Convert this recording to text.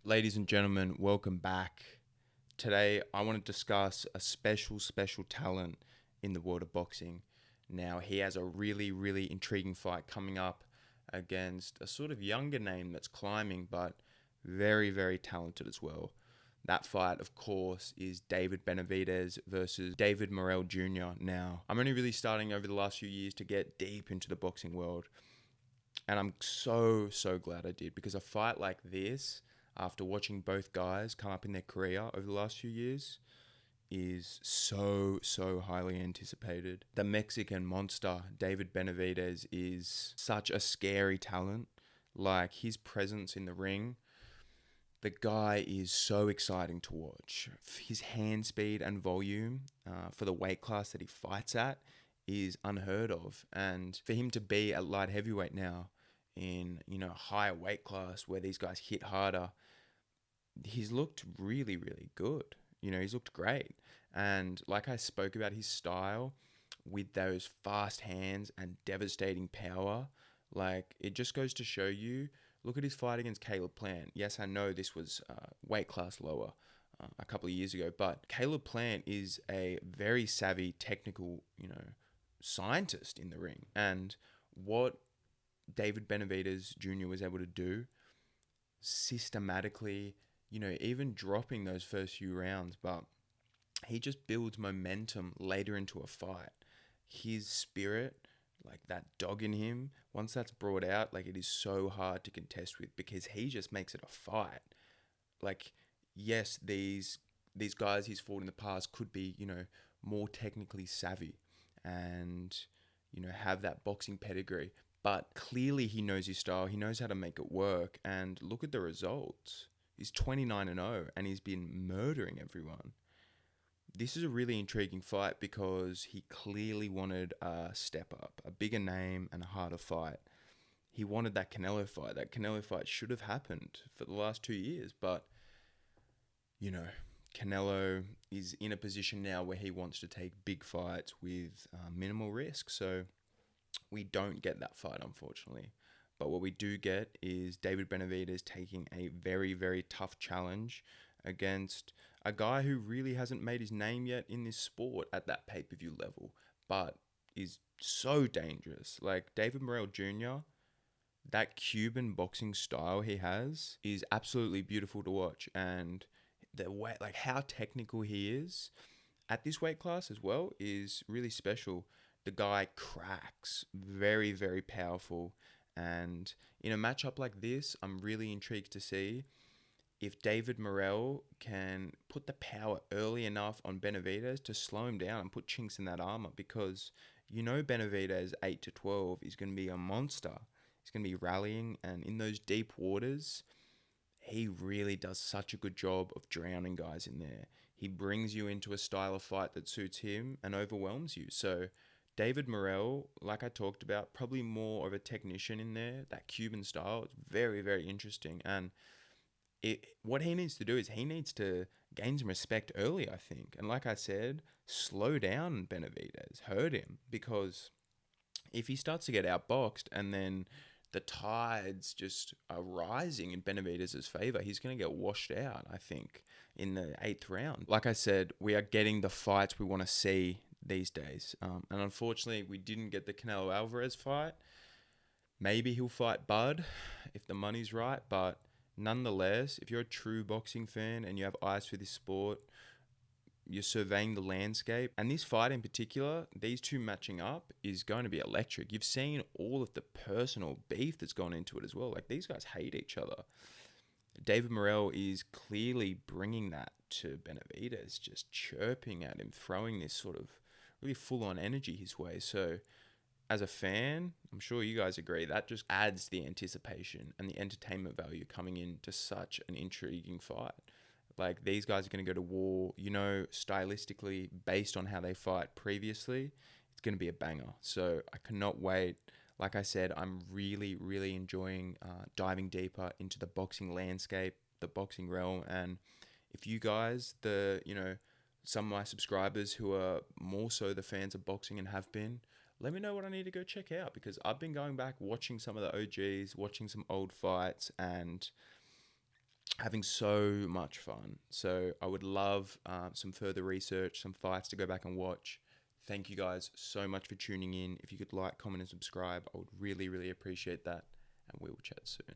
Ladies and gentlemen, welcome back. Today, I want to discuss a special talent in the world of boxing. Now, he has a really intriguing fight coming up against a sort of younger name that's climbing, but very talented as well. That fight, of course, is David Benavidez versus David Morrell Jr. Now, I'm only really starting over the last few years to get deep into the boxing world, and I'm so glad I did, because a fight like this, after watching both guys come up in their career over the last few years, is so highly anticipated. The Mexican monster David Benavidez is such a scary talent. Like, his presence in the ring, the guy is so exciting to watch. His hand speed and volume for the weight class that he fights at is unheard of. And for him to be at light heavyweight now, in higher weight class where these guys hit harder, he's looked really good. He's looked great. And like I spoke about his style with those fast hands and devastating power, like, it just goes to show you. Look at his fight against Caleb Plant. Yes, I know this was weight class lower a couple of years ago, but Caleb Plant is a very savvy, technical, scientist in the ring. And what David Benavidez Jr. was able to do systematically, even dropping those first few rounds, but he just builds momentum later into a fight. His spirit, like that dog in him, once that's brought out, like, it is so hard to contest with, because he just makes it a fight. Like, yes, these guys he's fought in the past could be, more technically savvy and, have that boxing pedigree. But clearly he knows his style. He knows how to make it work. And look at the results. He's 29-0 and he's been murdering everyone. This is a really intriguing fight because he clearly wanted a step up, a bigger name and a harder fight. He wanted that Canelo fight. That Canelo fight should have happened for the last 2 years. But, Canelo is in a position now where he wants to take big fights with minimal risk. So we don't get that fight, unfortunately. But what we do get is David Benavidez taking a very tough challenge against a guy who really hasn't made his name yet in this sport at that pay-per-view level, but is so dangerous. Like, David Morrell Jr., that Cuban boxing style he has is absolutely beautiful to watch. And the way, like, how technical he is at this weight class as well is really special. The guy cracks, very powerful. And in a matchup like this, I'm really intrigued to see if David Morrell can put the power early enough on Benavidez to slow him down and put chinks in that armor, because Benavidez 8 to 12 is going to be a monster. He's going to be rallying, and in those deep waters, he really does such a good job of drowning guys in there. He brings you into a style of fight that suits him and overwhelms you. So David Morrell, like I talked about, probably more of a technician in there. That Cuban style, it's very interesting. And what he needs to do is he needs to gain some respect early, I think. And like I said, slow down Benavidez, hurt him, because if he starts to get outboxed and then the tides just are rising in Benavidez's favor, he's going to get washed out, I think, in the 8th round. Like I said, we are getting the fights we want to see these days. And unfortunately, we didn't get the Canelo Alvarez fight. Maybe he'll fight Bud if the money's right, but nonetheless, if you're a true boxing fan and you have eyes for this sport, you're surveying the landscape. And this fight in particular, these two matching up, is going to be electric. You've seen all of the personal beef that's gone into it as well. Like, these guys hate each other. David Morrell is clearly bringing that to Benavidez, just chirping at him, throwing this sort of really full-on energy his way. So as a fan, I'm sure you guys agree, that just adds the anticipation and the entertainment value coming into such an intriguing fight. Like, these guys are going to go to war, stylistically, based on how they fight previously. It's going to be a banger. So I cannot wait. Like I said, I'm really enjoying diving deeper into the boxing landscape, the boxing realm. And if you guys, some of my subscribers who are more so the fans of boxing and have been, let me know what I need to go check out, because I've been going back, watching some of the OGs, watching some old fights, and having so much fun. So I would love some further research, some fights to go back and watch. Thank you guys so much for tuning in. If you could like, comment, and subscribe, I would really, really appreciate that. And we will chat soon.